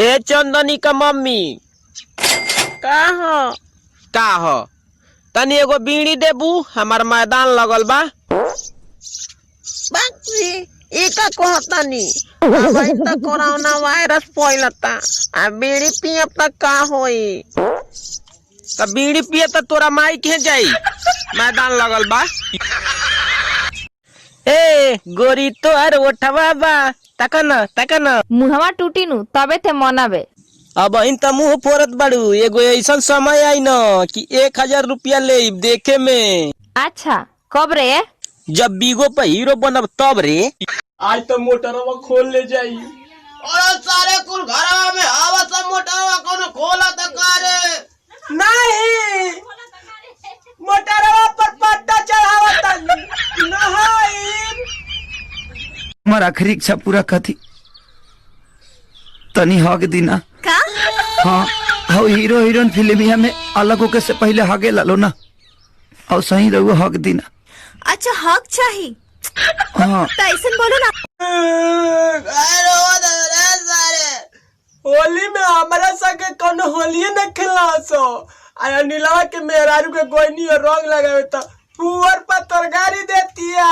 ए चंदनी का मम्मी का हो तनी एगो बीड़ी देबू हमार मैदान लगल बा। कोरोना वायरस फैलता आ बीड़ी पियब तक का होई। त बीड़ी पिए त तोरा माई के जाई मैदान लगल बा। ए गोरी तो अर उठवा बा तकन मुहवा टूटी नु तबे थे मनाबे। अब इन त मुंह फोरत बाड़ू एगो ऐसन समय आई न कि 1000 रुपया ले देखे में। अच्छा कब रे? जब बीगो पे हीरो बनब तब रे। आज तो मोटरवा खोल ले जाई। और सारे कुल घरवा में हवा सब मोटरवा कोनो खोला त का रे? नहीं मोटरवा पर पट्टा चढ़ावा नहीं। हमार आखिरी इच्छा पूरा कथी तनी हक दीना का? हाँ हाँ हीरो हीरोइन फिल्म में अलग होके से पहले हगे लालो ना और सही रहो हक दीना। अच्छा हक चाहिए। हाँ ऐसन बोलो ना। होली में हमारा संगे कोनो होलिये न खेलासो आया नीलवा के मेहरारू के गोइनी और रंग लगावे त पुअर पर तरकारी देतिया।